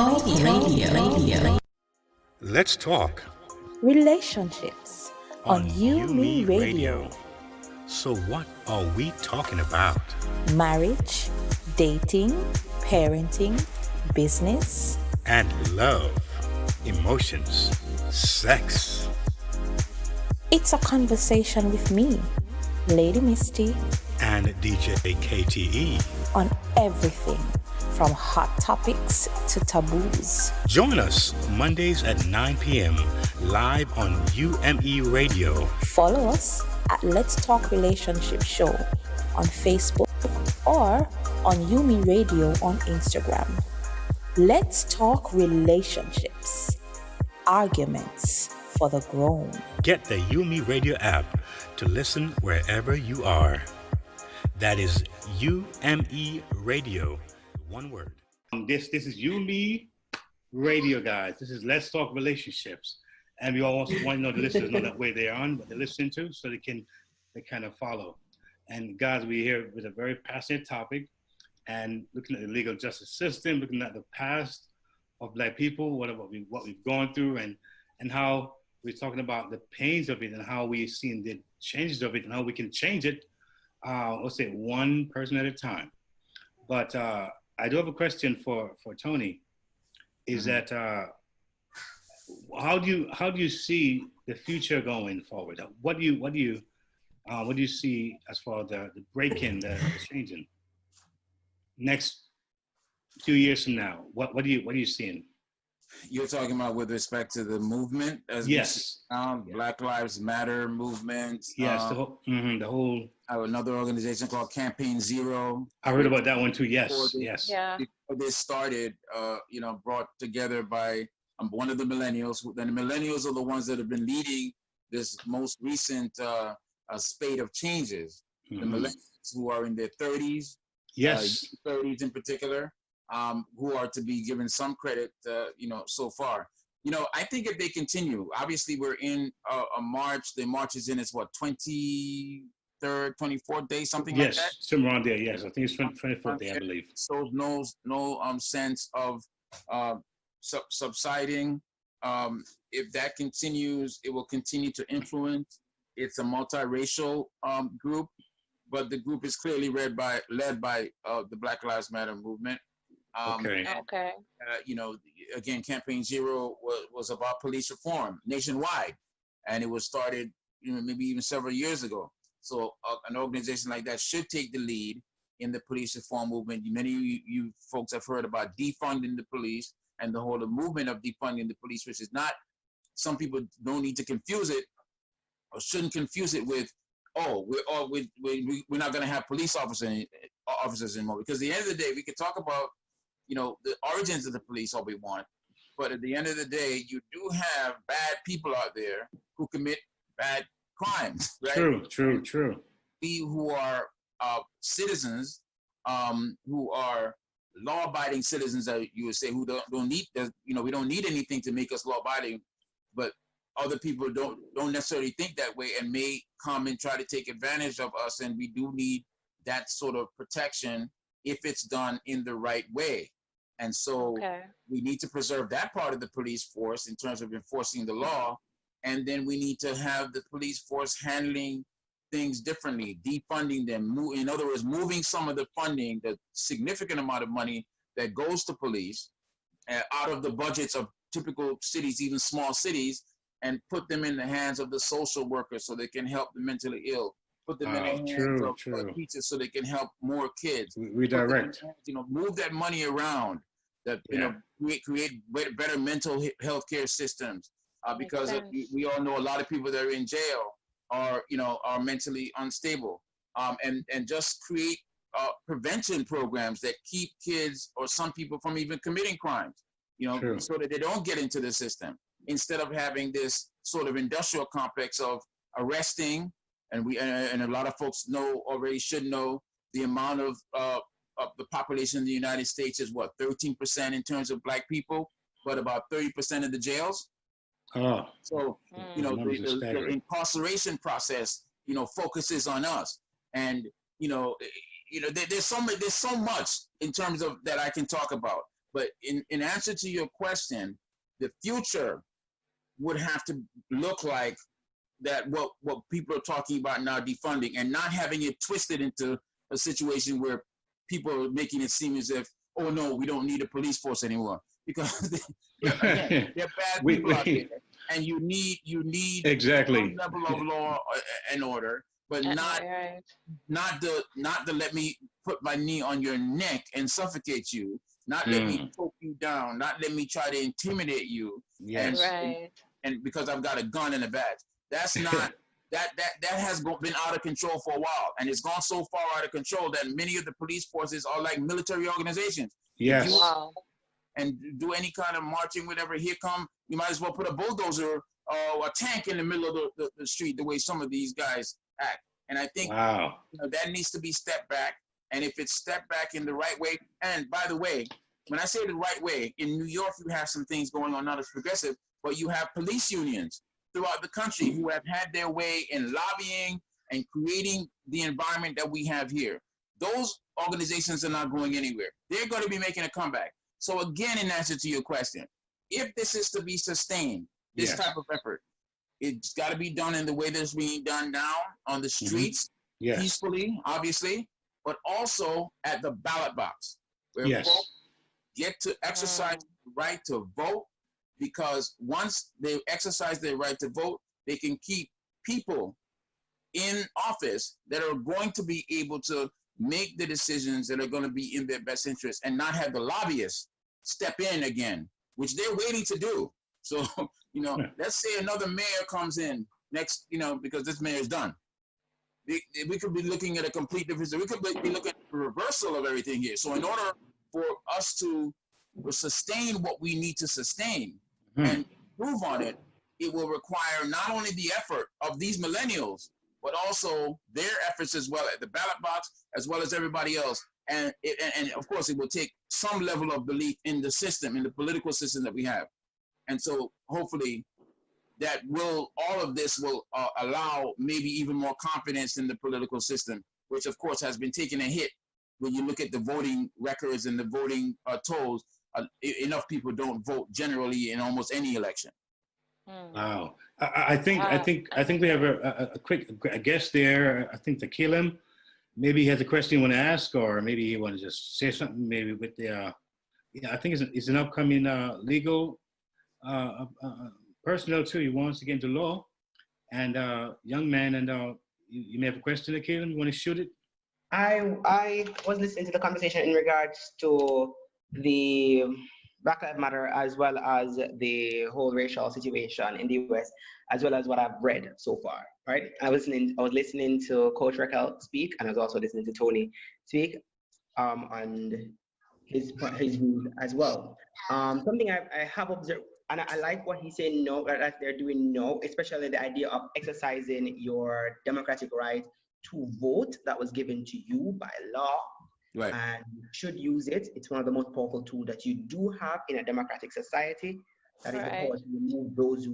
Radio. Let's talk Relationships on You Me Radio. So, what are we talking about? Marriage, dating, parenting, business, And love, emotions, sex. it's a conversation with me, Lady Misty, And DJ KTE. on everything from hot topics to taboos. Join us Mondays at 9 p.m. live on UME Radio. Follow us at Let's Talk Relationship Show on Facebook or on Yumi Radio on Instagram. Let's talk relationships, arguments for the grown. Get the UME Radio app to listen wherever you are. That is UME Radio. One word. This is UME Radio, guys. This is Let's Talk Relationships. And we all want to know the listeners know that way they're on, what they listen to, so they kind of follow. And guys, we're here with a very passionate topic and looking at the legal justice system, looking at the past of Black people, what we've gone through, and how we're talking about the pains of it and how we've seen the changes of it and how we can change it, let's say one person at a time. But I do have a question for Tony. Is that how do you see the future going forward? What do you see as far as the break-in, the changing next few years from now? What are you seeing? You're talking about with respect to the movement, as Yes. Black Lives Matter movement. Yes, the whole. I have another organization called Campaign Zero. I heard about that one too. Yes, yes. Yeah. Before this started, brought together by one of the millennials. And the millennials are the ones that have been leading this most recent spate of changes. The millennials who are in their 30s, Yes. 30s in particular, who are to be given some credit, so far. I think if they continue, obviously we're in a March. The March is in its 23rd, 24th day, something like that. Yes, somewhere around there. Yes, I think it's 24th day, I believe. So no sense of subsiding. If that continues, it will continue to influence. It's a multiracial group, but the group is clearly led by the Black Lives Matter movement. Okay. Okay. Again, Campaign Zero was about police reform nationwide, and it was started, maybe even several years ago. So an organization like that should take the lead in the police reform movement. Many of you folks have heard about defunding the police and the whole movement of defunding the police, which is not. Some people don't need to confuse it, or shouldn't confuse it with, we're not going to have police officers anymore. Because at the end of the day, we could talk about the origins of the police all we want, but at the end of the day, you do have bad people out there who commit bad crimes, right? True. We who are citizens, who are law-abiding citizens, you would say, who don't need, we don't need anything to make us law-abiding, but other people don't necessarily think that way and may come and try to take advantage of us, and we do need that sort of protection if it's done in the right way. And so we need to preserve that part of the police force in terms of enforcing the law. And then we need to have the police force handling things differently, defunding them. In other words, moving some of the funding, the significant amount of money that goes to police out of the budgets of typical cities, even small cities, and put them in the hands of the social workers so they can help the mentally ill. Put them in the hands of teachers so they can help more kids. Redirect. Move that money around. Create better mental health care systems. Because we all know a lot of people that are in jail are mentally unstable. And just create prevention programs that keep kids or some people from even committing crimes. So that they don't get into the system. Instead of having this sort of industrial complex of arresting. And a lot of folks should know the amount of the population in the United States is 13% in terms of Black people, but about 30% of the jails. Oh. So the incarceration process focuses on us, and there's so much in terms of that I can talk about. But in answer to your question, the future would have to look like that what people are talking about now, defunding, and not having it twisted into a situation where people are making it seem as if, oh no, we don't need a police force anymore, because again, they're bad people out there, and you need exactly some level of law and order, but not to let me put my knee on your neck and suffocate you, not let me choke you down, not let me try to intimidate you, and because I've got a gun and a badge. That's not that has been out of control for a while, and it's gone so far out of control that many of the police forces are like military organizations. Yes. Wow. And do any kind of marching, whatever. Here come, you might as well put a bulldozer or a tank in the middle of the street, the way some of these guys act. And I think that needs to be stepped back. And if it's stepped back in the right way, and by the way, when I say the right way, in New York, you have some things going on, not as progressive, but you have police unions throughout the country who have had their way in lobbying and creating the environment that we have here. Those organizations are not going anywhere. They're going to be making a comeback. So again, in answer to your question, if this is to be sustained, this type of effort, it's got to be done in the way that's being done now on the streets, peacefully, obviously, but also at the ballot box, where folks get to exercise the right to vote, because once they exercise their right to vote, they can keep people in office that are going to be able to make the decisions that are going to be in their best interest, and not have the lobbyists step in again, which they're waiting to do. So, let's say another mayor comes in next, because this mayor is done. We could be looking at a complete difference. We could be looking at a reversal of everything here. So in order for us to sustain what we need to sustain and improve on it, it will require not only the effort of these millennials, but also their efforts as well at the ballot box, as well as everybody else. And of course, it will take some level of belief in the system, in the political system that we have. And so hopefully all of this will allow maybe even more confidence in the political system, which of course has been taking a hit when you look at the voting records and the voting tolls. Enough people don't vote generally in almost any election. Wow. I think we have a quick guest there. I think Akeelim, maybe he has a question you want to ask, or maybe he want to just say something maybe with the, I think it's an upcoming legal personnel too. He wants to get into law, and young man, and you may have a question, Akeelim. You want to shoot it? I was listening to the conversation in regards to the Black Lives Matter, as well as the whole racial situation in the US, as well as what I've read so far. Right? I was listening to Coach Rushel speak, and I was also listening to Tony speak on his views as well. Something I have observed, and I like what he's saying now, that they're doing now, especially the idea of exercising your democratic right to vote that was given to you by law. Right. And you should use it. It's one of the most powerful tools that you do have in a democratic society. That is the power to remove those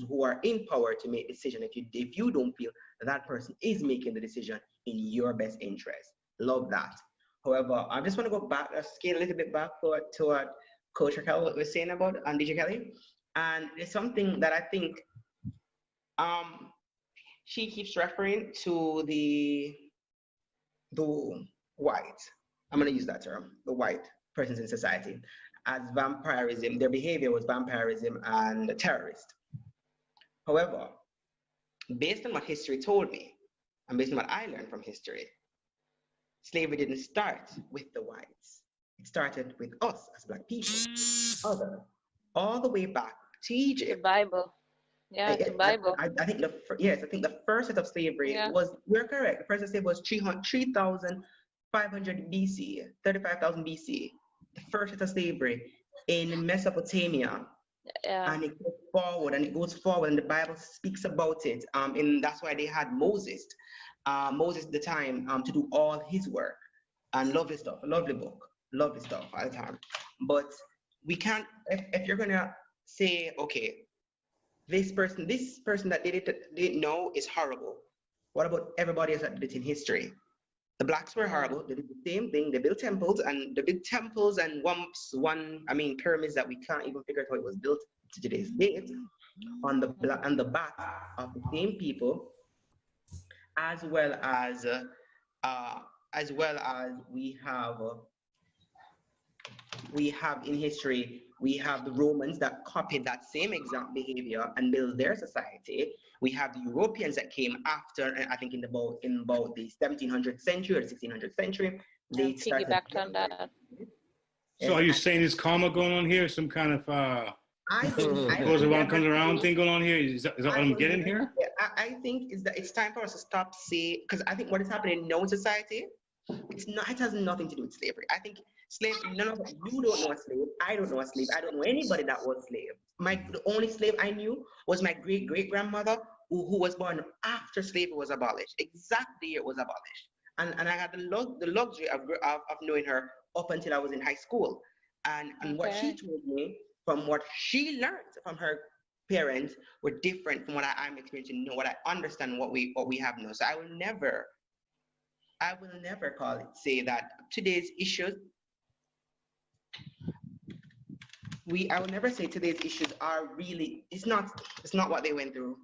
who are in power to make decisions if you don't feel that person is making the decision in your best interest. Love that. However, I just want to go back, scale a little bit back to what Coach Raquel was saying about and DJ Kelly. And it's something that I think she keeps referring to the white, I'm going to use that term, the white persons in society, as vampirism. Their behavior was vampirism and terrorist. However, based on what history told me, and based on what I learned from history, slavery didn't start with the whites. It started with us as Black people, all the way back to Egypt. The Bible. Yeah, the Bible. I think the first set of slavery was, you're correct, the first set of slavery was 3,500 BC, 35,000 BC. The first set of slavery in Mesopotamia. And it goes forward, and the Bible speaks about it. And that's why they had Moses at the time to do all his work. And lovely stuff, a lovely book, lovely stuff all the time. But we can't, if you're gonna say, okay, this person that didn't know is horrible. What about everybody else that did it in history? The blacks were horrible. They did the same thing. They built temples, and the big temples and pyramids that we can't even figure out how it was built to today's date on the back of the same people, as well as we have in history, we have the Romans that copied that same exact behavior and built their society. We have the Europeans that came after, and I think in about the 1700th century or 1600th century, they piggybacked on that. So are you saying there's karma going on here? Some kind of goes around, comes around thing going on here? Is that what I'm getting here? I think is that it's time for us to stop saying, because I think what is happening now in society, it has nothing to do with slavery. I think you don't know a slave. I don't know a slave. I don't know anybody that was a slave. The only slave I knew was my great-great-grandmother, who was born after slavery was abolished. Exactly, it was abolished. And I had the luxury of knowing her up until I was in high school. And what she told me, from what she learned from her parents, were different from what I'm experiencing, what I understand, what we have now. So I will never say that today's issues, I would never say today's issues are really, it's not what they went through.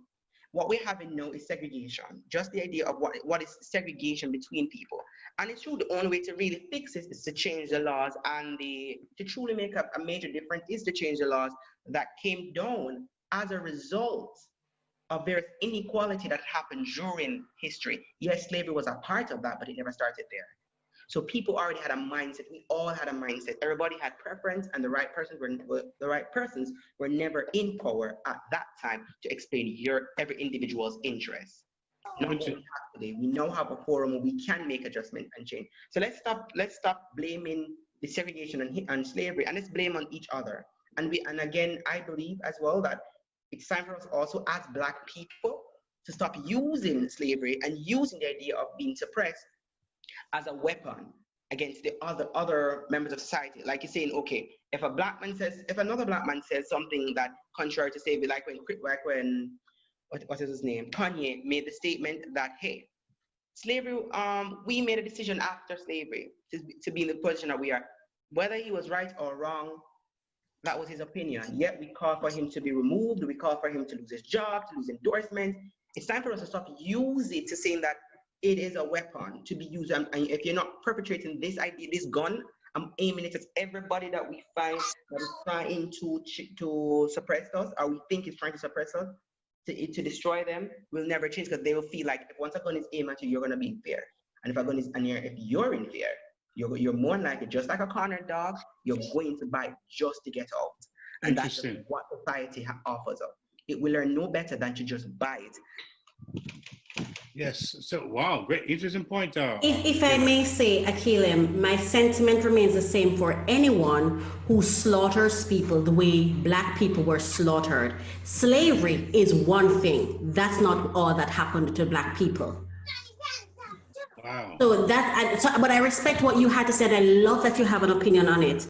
What we're having now is segregation. Just the idea of what is segregation between people. And it's true, the only way to really fix this is to change the laws, and to truly make a major difference is to change the laws that came down as a result of various inequality that happened during history. Yes, slavery was a part of that, but it never started there. So people already had a mindset. We all had a mindset. Everybody had preference, and the right persons were never in power at that time to explain every individual's interests. Not what we have today. We now have a forum where we can make adjustment and change. So let's stop blaming the segregation and slavery, and let's blame on each other. And again, I believe as well that it's time for us also as Black people to stop using slavery and using the idea of being suppressed as a weapon against the other members of society. Like you're saying, okay, if another black man says something that contrary to slavery, like when what is his name? Kanye made the statement that, hey, slavery, we made a decision after slavery to be in the position that we are. Whether he was right or wrong, that was his opinion. Yet we call for him to be removed. We call for him to lose his job, to lose endorsement. It's time for us to stop using it to saying that it is a weapon to be used. And if you're not perpetrating this idea, this gun, I'm aiming it at everybody that we find that is trying to suppress us, or we think is trying to suppress us, to destroy them, will never change, because they will feel like if once a gun is aimed at you, you're gonna be in fear. And if a gun is if you're in fear, you're more likely, just like a cornered dog, you're going to bite just to get out. And that's what society offers up. It will learn no better than to just bite. Yes. So, wow, great, interesting point. If I may say, Akeelim, my sentiment remains the same for anyone who slaughters people the way Black people were slaughtered. Slavery is one thing. That's not all that happened to Black people. Wow. But I respect what you had to say, and I love that you have an opinion on it.